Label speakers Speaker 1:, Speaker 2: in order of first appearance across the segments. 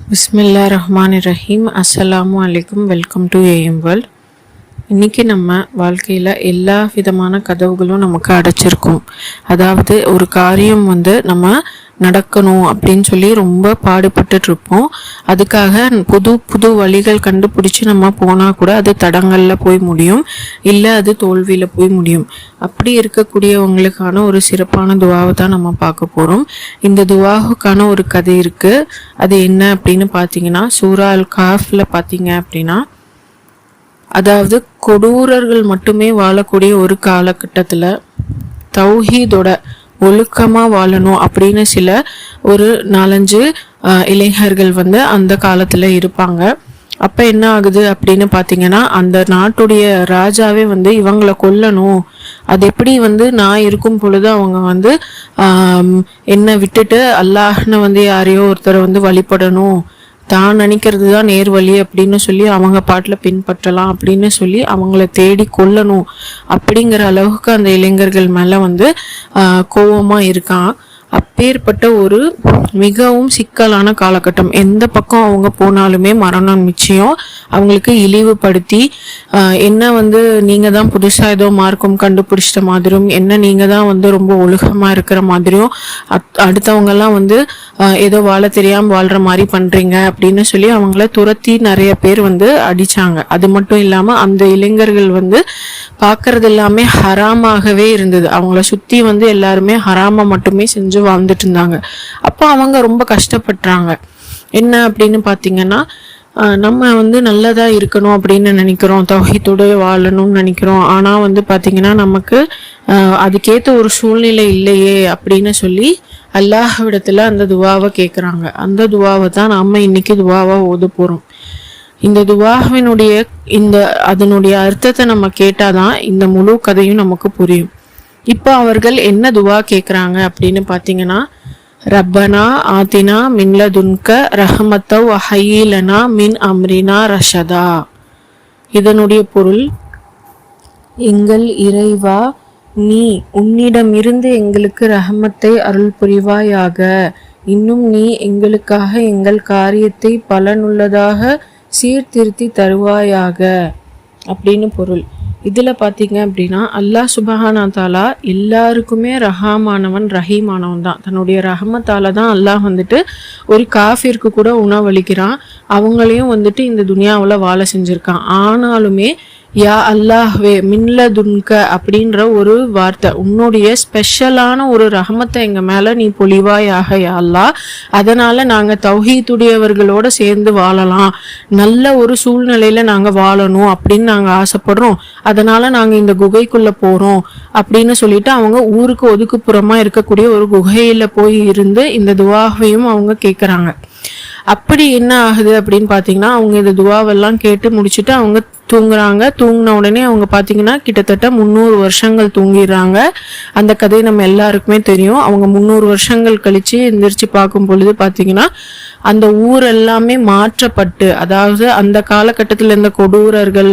Speaker 1: பிஸ்மில்லாஹிர்ரஹ்மானிர்ரஹீம். அஸ்ஸலாமு அலைக்கும். Welcome to AM world. இன்றைக்கி நம்ம வாழ்க்கையில் எல்லா விதமான கதவுகளும் நமக்கு அடைச்சிருக்கும். அதாவது ஒரு காரியம் நம்ம நடக்கணும் அப்படின்னு சொல்லி ரொம்ப பாடுபட்டுருப்போம். அதுக்காக புது புது வழிகள் கண்டுபிடிச்சி நம்ம போனால் கூட அது தடங்களில் போய் முடியும், இல்லை அது தோல்வியில் போய் முடியும். அப்படி இருக்கக்கூடியவங்களுக்கான ஒரு சிறப்பான துவாவை தான் நம்ம பார்க்க போகிறோம். இந்த துவாவுக்கான ஒரு கதை இருக்குது. அது என்ன அப்படின்னு பார்த்தீங்கன்னா, சூரா அல் காஃபில் பார்த்தீங்க அப்படின்னா, அதாவது கொடூரர்கள் மட்டுமே வாழக்கூடிய ஒரு காலகட்டத்தில் தௌஹீதோட ஒழுக்கமாக வாழணும் அப்படின்னு சில ஒரு 4-5 இளைஞர்கள் அந்த காலத்தில் இருப்பாங்க. அப்போ என்ன ஆகுது அப்படின்னு பார்த்தீங்கன்னா, அந்த நாட்டுடைய ராஜாவே இவங்களை கொல்லணும். அது எப்படி நான் இருக்கும் பொழுது அவங்க என்னை விட்டுட்டு அல்லாஹ்னு யாரையோ ஒருத்தரை வழிபடணும், தான் நினைக்கிறது தான் நேர் வழி அப்படின்னு சொல்லி அவங்க பாட்டில் பின்பற்றலாம் அப்படின்னு சொல்லி அவங்கள தேடி கொல்லணும் அப்படிங்கிற அளவுக்கு அந்த இளைஞர்கள் மேலே கோபமாக இருக்கான். அப்பேற்பட்ட ஒரு மிகவும் சிக்கலான காலகட்டம். எந்த பக்கம் அவங்க போனாலுமே மரணம் நிச்சயம். அவங்களுக்கு இழிவுபடுத்தி என்ன நீங்கள் தான் புதுசாக ஏதோ மார்க்கம் கண்டுபிடிச்சிட்ட மாதிரியும், என்ன நீங்கள் தான் ரொம்ப ஒழுக்கமாக இருக்கிற மாதிரியும், அடுத்தவங்கெல்லாம் ஏதோ வாழ தெரியாமல் வாழ்கிற மாதிரி பண்ணுறீங்க அப்படின்னு சொல்லி அவங்கள துரத்தி நிறைய பேர் அடித்தாங்க. அது மட்டும் இல்லாமல் அந்த இளைஞர்கள் பார்க்கறது எல்லாமே ஹராமாகவே இருந்தது. அவங்கள சுற்றி எல்லாருமே ஹராமாக மட்டுமே செஞ்சு வாழ்ந்துட்டு இருந்தாங்க. அப்போ அவங்க ரொம்ப கஷ்டப்படுறாங்க. என்ன அப்படின்னு பார்த்தீங்கன்னா, நம்ம நல்லதா இருக்கணும் அப்படின்னு நினைக்கிறோம், தௌஹீதோட வாழணும்னு நினைக்கிறோம். ஆனால் பார்த்தீங்கன்னா நமக்கு அதுக்கேற்ற ஒரு சூழ்நிலை இல்லையே அப்படின்னு சொல்லி அல்லாஹ்விடத்தில் அந்த துவாவை கேட்குறாங்க. அந்த துவாவை தான் நம்ம இன்னைக்கு துவாவாக ஓத போகிறோம். இந்த துவாவினுடைய அதனுடைய அர்த்தத்தை நம்ம கேட்டாதான் இந்த முழு கதையும் நமக்கு புரியும். இப்போ அவர்கள் என்ன துவா கேட்குறாங்க அப்படின்னு பார்த்தீங்கன்னா, ரப்பனா ஆத்தினா மின்லதுன்க ரஹமத்தவ் வஹய்யிலனா மின் அம்ரினா ரஷதா. இதனுடைய பொருள், எங்கள் இறைவா, நீ உன்னிடமிருந்து எங்களுக்கு ரஹமத்தை அருள் புரிவாயாக. இன்னும் நீ எங்களுக்காக எங்கள் காரியத்தை பலனுள்ளதாக சீர்திருத்தி தருவாயாக அப்படின்னு பொருள். இதில் பார்த்தீங்க அப்படின்னா, அல்லாஹ் சுபஹானா தாலா எல்லாருக்குமே ரஹமானவன் ரஹீமானவன் தான். தன்னுடைய ரஹமத்தால தான் அல்லாஹ் ஒரு காஃபிற்கு கூட உணவளிக்கிறான். அவங்களையும் இந்த துனியாவில் வாழ செஞ்சுருக்கான். ஆனாலுமே யா அல்லாஹ்வே மின்லதுன்க அப்படின்ற ஒரு வார்த்தை, உன்னுடைய ஸ்பெஷலான ஒரு ரஹமத்தை எங்கள் மேலே நீ பொழிவாயாக யா அல்லாஹ். அதனால் நாங்கள் தௌஹீதுடையவர்களோடு சேர்ந்து வாழலாம், நல்ல ஒரு சூழ்நிலையில் நாங்கள் வாழணும் அப்படின்னு நாங்கள் ஆசைப்படுறோம். அதனால் நாங்கள் இந்த குகைக்குள்ளே போகிறோம் அப்படின்னு சொல்லிட்டு அவங்க ஊருக்கு ஒதுக்குப்புறமாக இருக்கக்கூடிய ஒரு குகையில் போய் இருந்து இந்த துவாவையும் அவங்க கேட்குறாங்க. அப்படி என்ன ஆகுது அப்படின்னு பார்த்தீங்கன்னா, அவங்க இந்த துவாவெல்லாம் கேட்டு முடிச்சுட்டு அவங்க தூங்குறாங்க. தூங்கின உடனே அவங்க பார்த்தீங்கன்னா கிட்டத்தட்ட 300 வருஷங்கள் தூங்கிடுறாங்க. அந்த கதை நம்ம எல்லாருக்குமே தெரியும். அவங்க 300 வருஷங்கள் கழித்து எந்திரிச்சு பார்க்கும் பொழுது பார்த்தீங்கன்னா அந்த ஊர் எல்லாமே மாற்றப்பட்டு, அதாவது அந்த காலகட்டத்தில் இருந்த கொடூரர்கள்,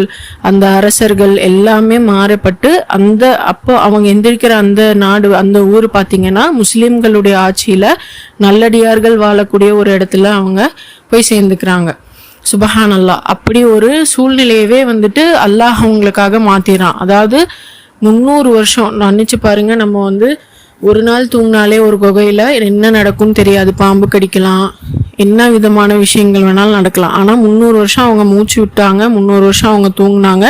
Speaker 1: அந்த அரசர்கள் எல்லாமே மாறப்பட்டு அப்போ அவங்க எந்திரிக்கிற அந்த நாடு, அந்த ஊர் பார்த்தீங்கன்னா முஸ்லீம்களுடைய ஆட்சியில் நல்லடியார்கள் வாழக்கூடிய ஒரு இடத்துல அவங்க போய் சேர்ந்துக்கிறாங்க. சுபஹான் அல்லாஹ். அப்படி ஒரு சூழ்நிலையவே அல்லாஹ் அவங்களுக்காக மாத்திரான். அதாவது 300 வருஷம் நினைச்சு பாருங்க. நம்ம ஒரு நாள் தூங்கினாலே ஒரு குகையில என்ன நடக்கும்னு தெரியாது. பாம்பு கடிக்கலாம், என்ன விதமான விஷயங்கள் வேணாலும் நடக்கலாம். ஆனால் 300 வருஷம் அவங்க மூச்சு விட்டாங்க, 300 வருஷம் அவங்க தூங்கினாங்க.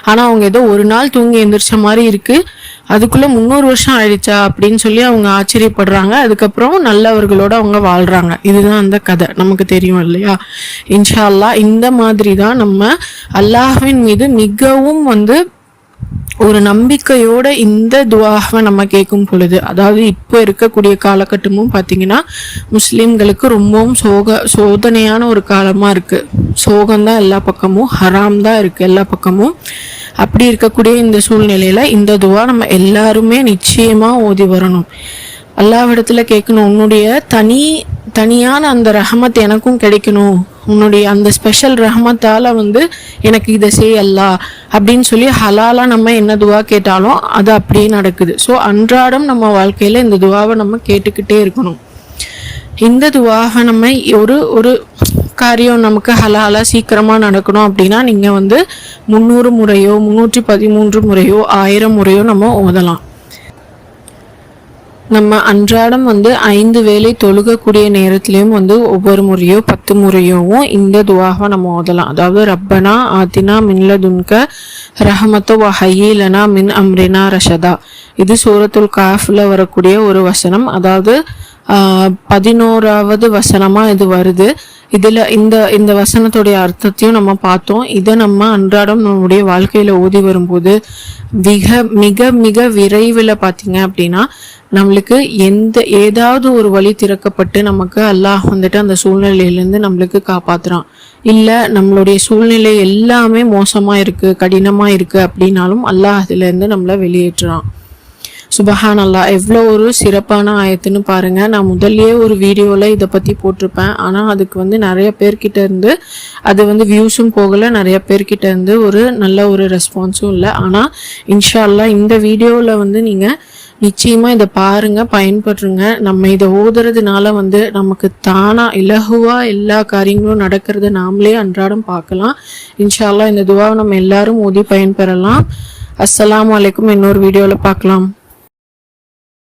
Speaker 1: ஆனால் அவங்க ஏதோ ஒரு நாள் தூங்கி எந்திரிச்ச மாதிரி இருக்கு, அதுக்குள்ள 300 வருஷம் ஆயிடுச்சா அப்படின்னு சொல்லி அவங்க ஆச்சரியப்படுறாங்க. அதுக்கப்புறம் நல்லவர்களோட அவங்க வாழ்றாங்க. இதுதான் அந்த கதை, நமக்கு தெரியும் இல்லையா? இன்ஷா அல்லாஹ் இந்த மாதிரி தான் நம்ம அல்லாஹ்வின் மீது மிகவும் ஒரு நம்பிக்கையோட இந்த துவாவை நம்ம கேட்கும் பொழுது, அதாவது இப்போ இருக்கக்கூடிய காலகட்டமும் பார்த்தீங்கன்னா முஸ்லீம்களுக்கு ரொம்பவும் சோதனையான ஒரு காலமாக இருக்குது. சோகம்தான் எல்லா பக்கமும், ஹராம் தான் இருக்குது எல்லா பக்கமும். அப்படி இருக்கக்கூடிய இந்த சூழ்நிலையில் இந்த துவா நம்ம எல்லாருமே நிச்சயமாக ஓதி வரணும். அல்லாஹ்விடத்தில் கேட்கணும், உன்னுடைய தனியான அந்த ரஹமத் எனக்கும் கிடைக்கணும், உன்னுடைய அந்த ஸ்பெஷல் ரஹமத்தால் எனக்கு இதை செய்யல்லா அப்படின்னு சொல்லி ஹலாலாக நம்ம என்ன துவா கேட்டாலும் அது அப்படியே நடக்குது. ஸோ அன்றாடம் நம்ம வாழ்க்கையில் இந்த துவாவை நம்ம கேட்டுக்கிட்டே இருக்கணும். இந்த துவாக நம்ம ஒரு காரியம் நமக்கு ஹலாலாக சீக்கிரமாக நடக்கணும் அப்படின்னா நீங்கள் வந்து 300 முறையோ 313 முறையோ 1000 முறையோ நம்ம ஓதலாம். நம்ம அன்றாடம் வந்து 5 வேளை தொழுகக்கூடிய நேரத்துலையும் வந்து ஒவ்வொரு முறையோ 10 முறையோவும் இந்த துவாக நம்ம ஓதலாம். அதாவது ரப்பனா ஆத்தினா மின்லதுன்க ரஹமத்தோ வஹையிலனா மின் அம்ரினா ரஷதா. இது சூரத்துல் காஃப்ல வரக்கூடிய ஒரு வசனம். அதாவது 11வது வசனமாக இது வருது. இதில் இந்த வசனத்துடைய அர்த்தத்தையும் நம்ம பார்த்தோம். இதை நம்ம அன்றாடம் நம்முடைய வாழ்க்கையில் ஓதி வரும்போது மிக மிக விரைவில் பார்த்தீங்க அப்படின்னா நம்மளுக்கு ஏதாவது ஒரு வழி திறக்கப்பட்டு நமக்கு அல்லாஹ் வந்துட்டு அந்த சூழ்நிலையிலேருந்து நம்மளுக்கு காப்பாற்றுறான். இல்லை நம்மளுடைய சூழ்நிலை எல்லாமே மோசமாக இருக்குது, கடினமாக இருக்குது அப்படின்னாலும் அல்லாஹ் அதுலேருந்து நம்மளை வெளியேற்றுறான். சுபஹான் அல்லாஹ், எவ்வளோ ஒரு சிறப்பான ஆயத்துன்னு பாருங்கள். நான் முதல்லையே ஒரு வீடியோவில் இதை பற்றி போட்டிருப்பேன். ஆனால் அதுக்கு வந்து நிறைய பேர்கிட்ட இருந்து அது வந்து வியூஸும் போகலை, நிறைய பேர்கிட்ட இருந்து ஒரு நல்ல ஒரு ரெஸ்பான்ஸும் இல்லை. ஆனால் இன்ஷா அல்லாஹ் இந்த வீடியோவில் வந்து நீங்கள் நிச்சயமாக இதை பாருங்கள், பயன்படுறுங்க. நம்ம இதை ஓதுறதுனால வந்து நமக்கு தானாக இலகுவாக எல்லா காரியங்களும் நடக்கிறத நாமளே அன்றாடம் பார்க்கலாம். இன்ஷா அல்லாஹ் இந்த துவாவை நம்ம எல்லாரும் ஓதி பயன்பெறலாம். அஸ்ஸலாமு அலைக்கும். இன்னொரு வீடியோவில் பார்க்கலாம்.